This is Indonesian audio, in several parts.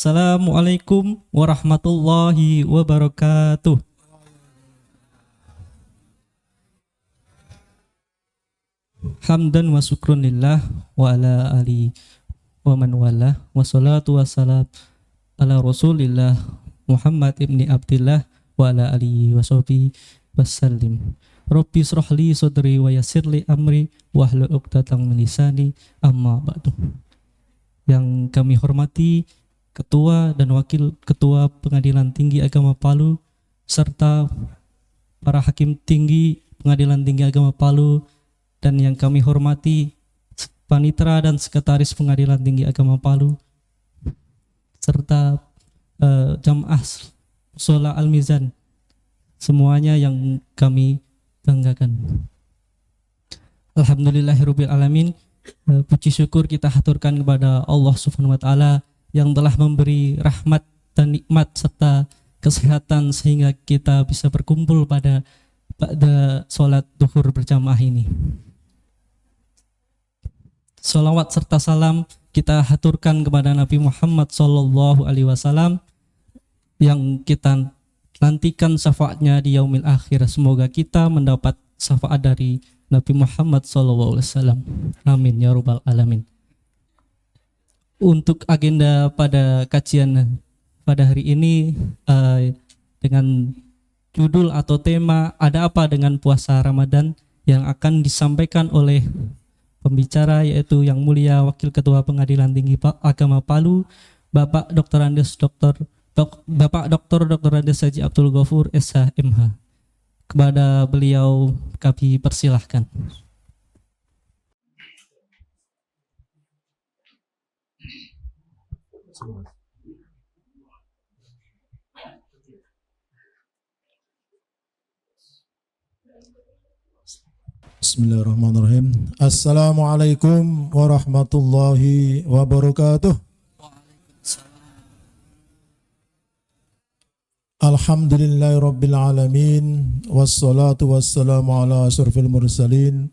Wassalamualaikum warahmatullahi wabarakatuh. Hamdan wa syukrunillah wa ala ali wa man wala wa salatu wassalam ala rasulillah Muhammad ibni Abdillah wa ala alihi wa sahbihi wassalim. Rabbi shrahli sadri wa yassirli amri wahlul 'uqdatam min lisani amma ba'du. Yang kami hormati Ketua dan Wakil Ketua Pengadilan Tinggi Agama Palu serta para Hakim Tinggi Pengadilan Tinggi Agama Palu, dan yang kami hormati Panitera dan Sekretaris Pengadilan Tinggi Agama Palu serta Jamaah Sholat Al-Mizan, semuanya yang kami banggakan. Alhamdulillahirabbil alamin. Puji syukur kita haturkan kepada Allah Subhanahu wa taala yang telah memberi rahmat dan nikmat serta kesehatan sehingga kita bisa berkumpul pada sholat duhur berjamaah ini. Salawat serta salam kita haturkan kepada Nabi Muhammad sallallahu alaihi wasallam yang kita nantikan syafaatnya di yaumil akhir. Semoga kita mendapat syafaat dari Nabi Muhammad sallallahu alaihi wasallam. Amin ya rabbal alamin. Untuk agenda pada kajian pada hari ini dengan judul atau tema "Ada apa dengan puasa Ramadan?" yang akan disampaikan oleh pembicara, yaitu Yang Mulia Wakil Ketua Pengadilan Tinggi Agama Palu, Bapak Dr. Andes Haji Abdul Ghafur SH MH. Kepada beliau kami persilahkan. Bismillahirrahmanirrahim. Assalamualaikum warahmatullahi wabarakatuh. Alhamdulillahirabbil alamin, wassalatu wassalamu ala asyrafil mursalin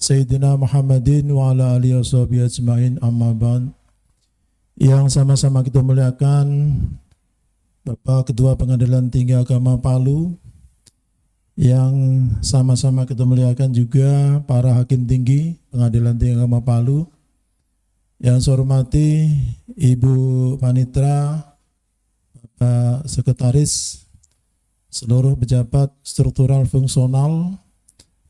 Sayyidina Muhammadin wa ala alihi washabihi ajmain, amma ba'd. Yang sama-sama kita muliakan Bapak Ketua Pengadilan Tinggi Agama Palu, yang sama-sama kita muliakan juga para Hakim Tinggi Pengadilan Tinggi Agama Palu, yang saya hormati Ibu Panitera, Bapak Sekretaris, seluruh pejabat struktural fungsional,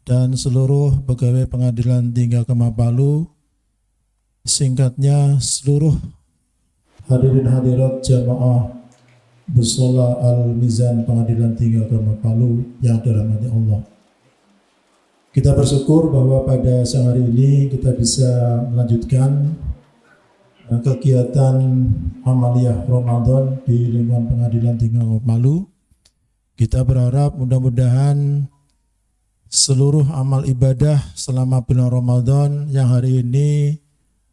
dan seluruh pegawai Pengadilan Tinggi Agama Palu, singkatnya seluruh hadirin hadirat jamaah Busholat Al-Mizan Pengadilan Tinggi Agama Palu yang dirahmati Allah. Kita bersyukur bahwa pada siang hari ini kita bisa melanjutkan kegiatan amaliyah Ramadan di lingkungan Pengadilan Tinggi Agama Palu. Kita berharap mudah-mudahan seluruh amal ibadah selama bulan Ramadan yang hari ini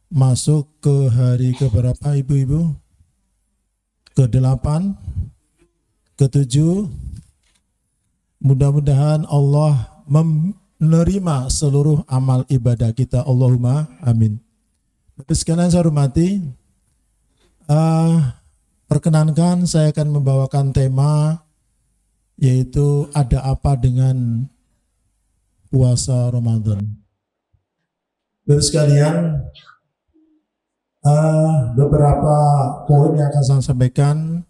masuk ke hari keberapa ibu-ibu? Ke-8, ke-7, mudah-mudahan Allah menerima seluruh amal ibadah kita. Allahumma amin. Bapak sekalian saya hormati, perkenankan saya akan membawakan tema, yaitu ada apa dengan puasa Ramadan. Bapak sekalian, beberapa poin yang akan saya sampaikan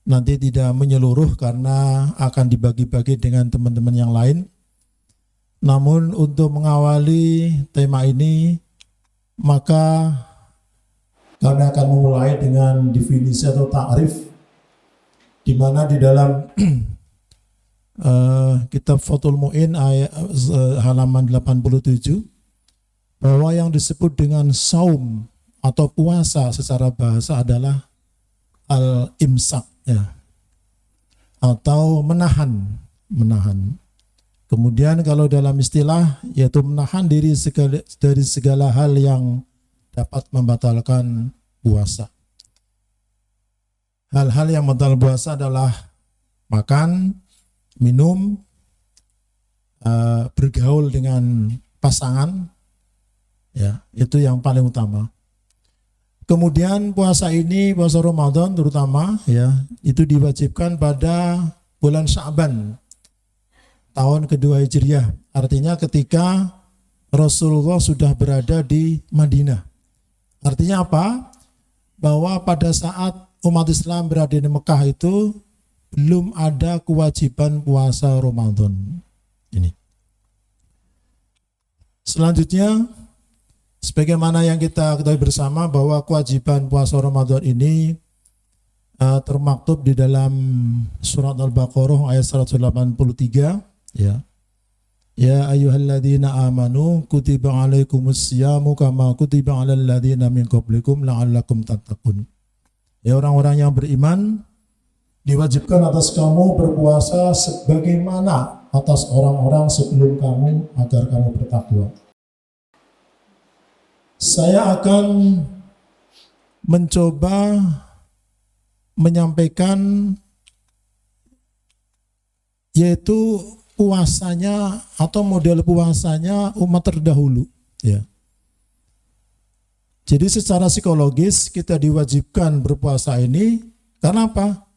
nanti tidak menyeluruh karena akan dibagi-bagi dengan teman-teman yang lain. Namun untuk mengawali tema ini, maka kami akan memulai dengan definisi atau ta'rif, di mana di dalam kitab Fathul Mu'in halaman 87 bahwa yang disebut dengan saum atau puasa secara bahasa adalah al-imsak, ya, atau menahan. Kemudian kalau dalam istilah yaitu menahan diri dari segala hal yang dapat membatalkan puasa. Hal-hal yang membatalkan puasa adalah makan, minum, bergaul dengan pasangan, ya, itu yang paling utama. Kemudian puasa ini, puasa Ramadan terutama ya, itu diwajibkan pada bulan Sya'ban tahun kedua Hijriah. Artinya ketika Rasulullah sudah berada di Madinah. Artinya apa? Bahwa pada saat umat Islam berada di Mekah itu belum ada kewajiban puasa Ramadan. Ini. Selanjutnya, sebagaimana yang kita ketahui bersama bahwa kewajiban puasa Ramadan ini termaktub di dalam surat Al-Baqarah ayat 183 ya. Ya ayyuhalladzina amanu kutiba alaikumusyamu kama kutiba alal ladzina min qablikum la'allakum tattaqun. Ya orang-orang yang beriman, diwajibkan atas kamu berpuasa sebagaimana atas orang-orang sebelum kamu agar kamu bertakwa. Saya akan mencoba menyampaikan yaitu puasanya atau model puasanya umat terdahulu ya. Jadi secara psikologis kita diwajibkan berpuasa ini karena apa?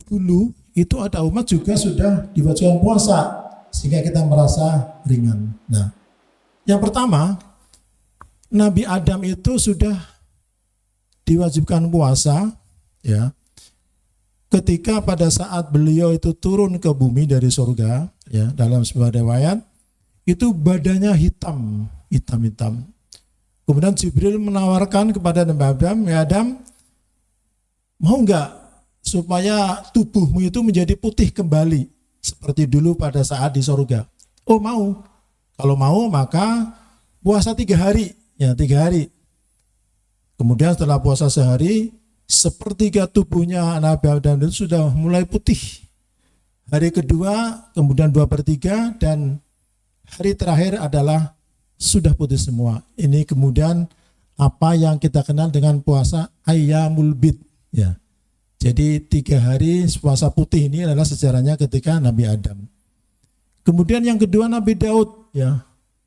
Dulu itu ada umat juga sudah diwajibkan puasa sehingga kita merasa ringan. Nah, yang pertama, Nabi Adam itu sudah diwajibkan puasa ya. Ketika pada saat beliau itu turun ke bumi dari surga ya, dalam sebuah riwayat itu badannya hitam. Kemudian Jibril menawarkan kepada Nabi Adam, ya Adam, mau enggak supaya tubuhmu itu menjadi putih kembali seperti dulu pada saat di surga? Oh mau. Kalau mau maka puasa 3 hari. Ya 3 hari. Kemudian setelah puasa sehari, sepertiga tubuhnya Nabi Adam itu sudah mulai putih. Hari kedua, kemudian 2/3, dan hari terakhir adalah sudah putih semua. Ini kemudian apa yang kita kenal dengan puasa Ayyamul Bid. Ya. Jadi 3 hari puasa putih ini adalah sejarahnya ketika Nabi Adam. Kemudian yang kedua Nabi Daud. Ya.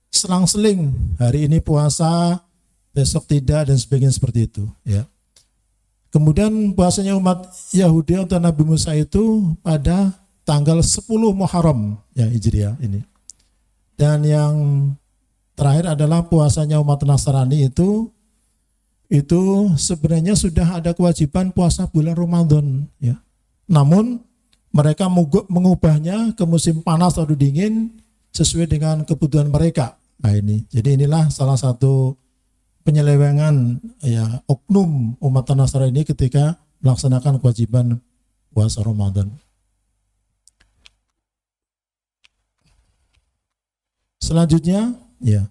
Selang-seling, hari ini puasa, besok tidak, dan sebagainya seperti itu. Ya. Kemudian puasanya umat Yahudi atau Nabi Musa itu pada tanggal 10 Muharram ya Hijriah ini. Dan yang terakhir adalah puasanya umat Nasrani itu sebenarnya sudah ada kewajiban puasa bulan Ramadan ya. Namun mereka mengubahnya ke musim panas atau dingin sesuai dengan kebutuhan mereka. Nah ini, jadi inilah salah satu penyelewengan ya oknum umat Nasrani ini ketika melaksanakan kewajiban puasa Ramadan. Selanjutnya, ya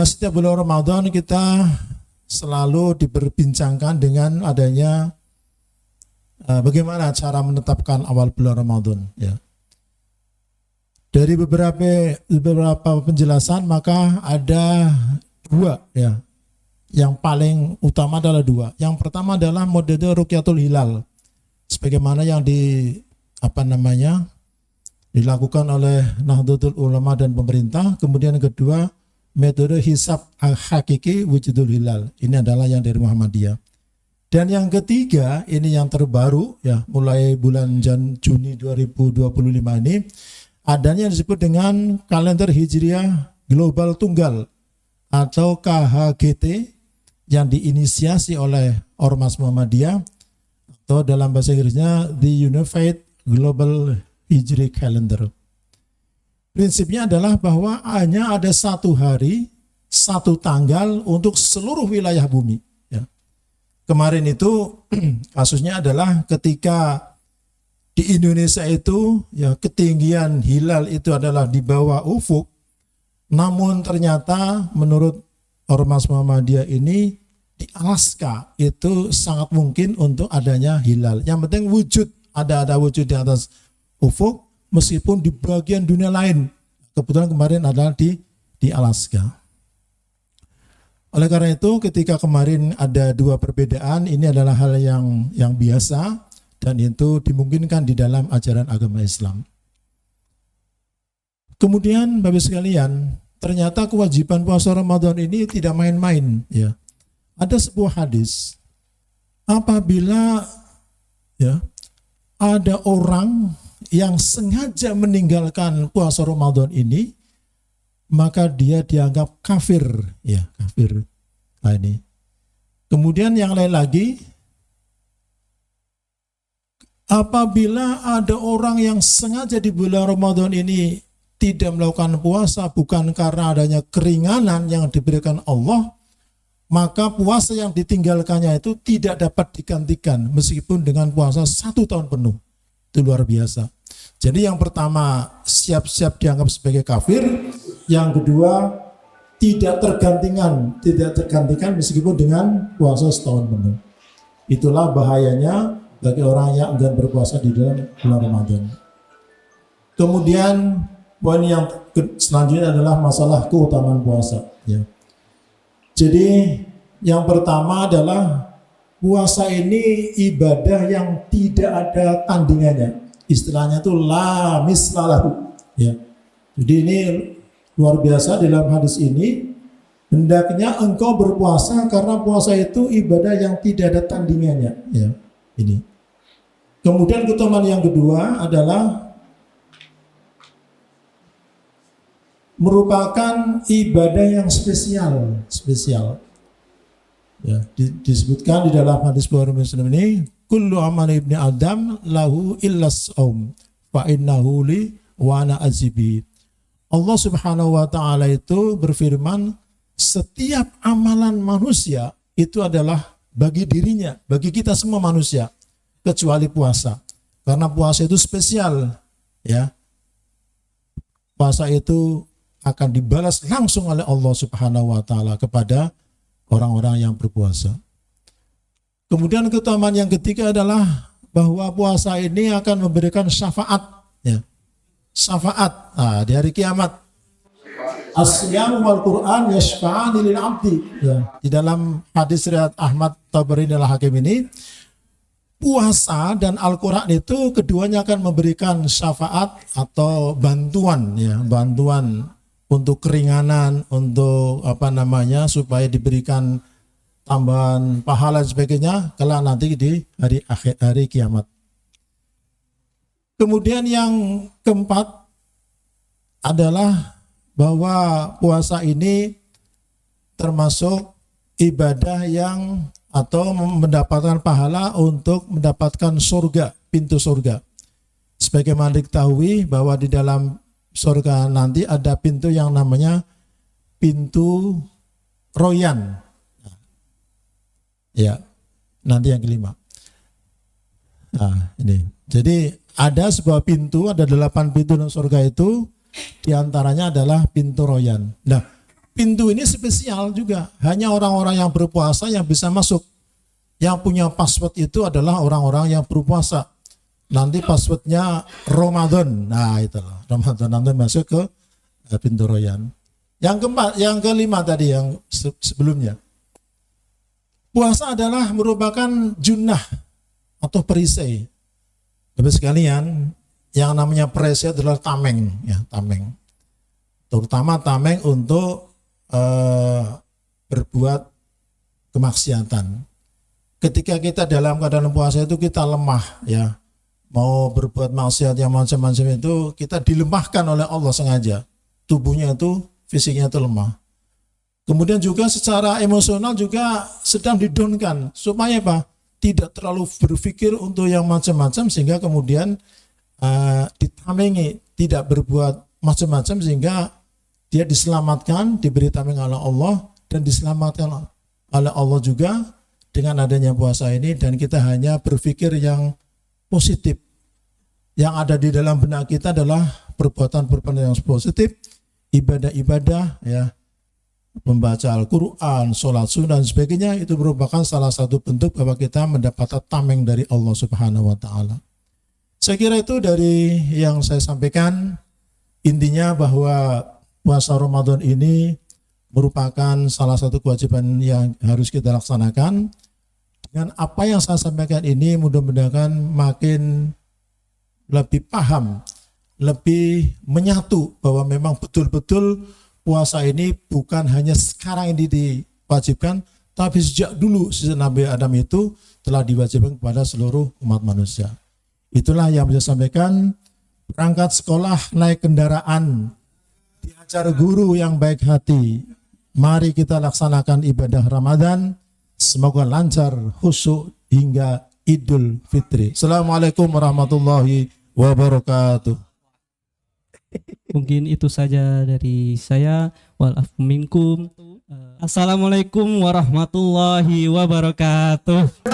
setiap bulan Ramadan kita selalu diperbincangkan dengan adanya bagaimana cara menetapkan awal bulan Ramadan. Ya. Dari beberapa penjelasan maka ada 2 ya. Yang paling utama adalah 2. Yang pertama adalah metode Ruqyatul Hilal. Sebagaimana yang dilakukan oleh Nahdlatul Ulama dan pemerintah. Kemudian yang kedua, metode hisab hakiki wujudul hilal. Ini adalah yang dari Muhammadiyah. Dan yang ketiga, ini yang terbaru ya, mulai bulan Juni 2025 ini adanya yang disebut dengan kalender Hijriah Global Tunggal atau KHGT yang diinisiasi oleh Ormas Muhammadiyah atau dalam bahasa Inggrisnya The Unified Global Hijri Calendar. Prinsipnya adalah bahwa hanya ada 1 hari, 1 tanggal untuk seluruh wilayah bumi. Ya. Kemarin itu kasusnya adalah ketika di Indonesia itu ya ketinggian hilal itu adalah di bawah ufuk. Namun ternyata menurut Ormas Muhammadiyah ini di Alaska itu sangat mungkin untuk adanya hilal. Yang penting wujud, ada wujud di atas ufuk meskipun di bagian dunia lain. Kebetulan kemarin adalah di Alaska. Oleh karena itu ketika kemarin ada 2 perbedaan, ini adalah hal yang biasa dan itu dimungkinkan di dalam ajaran agama Islam. Kemudian Bapak sekalian, ternyata kewajiban puasa Ramadan ini tidak main-main ya. Ada sebuah hadis, apabila ya ada orang yang sengaja meninggalkan puasa Ramadan ini, maka dia dianggap kafir, ya kafir. Nah, ini. Kemudian yang lain lagi, apabila ada orang yang sengaja di bulan Ramadan ini tidak melakukan puasa bukan karena adanya keringanan yang diberikan Allah, maka puasa yang ditinggalkannya itu tidak dapat digantikan meskipun dengan puasa 1 tahun penuh. Itu luar biasa. Jadi yang pertama siap-siap dianggap sebagai kafir, yang kedua tidak tergantikan meskipun dengan puasa setahun penuh. Itulah bahayanya bagi orang yang enggan berpuasa di dalam bulan Ramadan. Kemudian poin yang selanjutnya adalah masalah keutamaan puasa. Ya. Jadi yang pertama adalah puasa ini ibadah yang tidak ada tandingannya. Istilahnya itu la mislalahu. Ya. Jadi ini luar biasa dalam hadis ini. Hendaknya engkau berpuasa karena puasa itu ibadah yang tidak ada tandingannya. Ya. Ini. Kemudian keutamaan yang kedua adalah merupakan ibadah yang spesial. Ya, disebutkan di dalam hadis Bukhari Muslim ini, kullu amal ibni Adam lahu illas saum fa innahu li wa ana azibi. Allah Subhanahu wa taala itu berfirman, setiap amalan manusia itu adalah bagi dirinya, bagi kita semua manusia, kecuali puasa. Karena puasa itu spesial, ya. Puasa itu akan dibalas langsung oleh Allah Subhanahu wa taala kepada orang-orang yang berpuasa. Kemudian keutamaan yang ketiga adalah bahwa puasa ini akan memberikan syafaat, ya. Syafaat di hari kiamat. As-siyam wal Qur'an yashfa'ani lil 'abdi. Ya, di dalam hadis riwayat Ahmad Tabarani al-Hakim ini, puasa dan Al-Qur'an itu keduanya akan memberikan syafaat atau bantuan, ya, bantuan untuk keringanan, untuk supaya diberikan tambahan pahala dan sebagainya kelak nanti di hari kiamat. Kemudian yang keempat adalah bahwa puasa ini termasuk ibadah yang atau mendapatkan pahala untuk mendapatkan surga, pintu surga. Sebagaimana diketahui bahwa di dalam surga nanti ada pintu yang namanya pintu Royan. Ya, nanti yang kelima. Nah, ini. Jadi ada sebuah pintu, ada 8 pintu dalam surga itu, diantaranya adalah pintu Royan. Nah, pintu ini spesial juga. Hanya orang-orang yang berpuasa yang bisa masuk. Yang punya password itu adalah orang-orang yang berpuasa. Nanti passwordnya Ramadan. Nah, itulah. Ramadan nanti masuk ke pintu Royan. Yang keempat, yang kelima tadi yang sebelumnya. Puasa adalah merupakan junnah atau perisai. Bapak sekalian, yang namanya perisai adalah tameng, ya, tameng. Terutama tameng untuk berbuat kemaksiatan. Ketika kita dalam keadaan puasa itu kita lemah, ya. Mau berbuat maksiat yang macam-macam itu kita dilemahkan oleh Allah sengaja. Tubuhnya itu, fisiknya itu lemah. Kemudian juga secara emosional juga sedang didonkan supaya apa? Tidak terlalu berpikir untuk yang macam-macam sehingga kemudian ditamengi, tidak berbuat macam-macam sehingga dia diselamatkan, diberi tameng oleh Allah dan diselamatkan oleh Allah juga dengan adanya puasa ini, dan kita hanya berpikir yang positif. Yang ada di dalam benak kita adalah perbuatan-perbuatan yang positif, ibadah-ibadah, ya, membaca Al-Quran, sholat sunnah dan sebagainya, itu merupakan salah satu bentuk bahwa kita mendapatkan tameng dari Allah Subhanahu wa Ta'ala. Saya kira itu dari yang saya sampaikan. Intinya bahwa puasa Ramadan ini merupakan salah satu kewajiban yang harus kita laksanakan. Dengan apa yang saya sampaikan ini, mudah-mudahan makin lebih paham, lebih menyatu bahwa memang betul-betul puasa ini bukan hanya sekarang ini diwajibkan, Tapi sejak dulu sisa Nabi Adam itu telah diwajibkan kepada seluruh umat manusia. Itulah yang bisa sampaikan. Berangkat sekolah, naik kendaraan, diajar guru yang baik hati. Mari kita laksanakan ibadah Ramadan. Semoga lancar, khusyuk hingga Idul Fitri. Assalamualaikum warahmatullahi wabarakatuh. Mungkin itu saja dari saya. Wa'alaikum minkum. Assalamualaikum warahmatullahi wabarakatuh.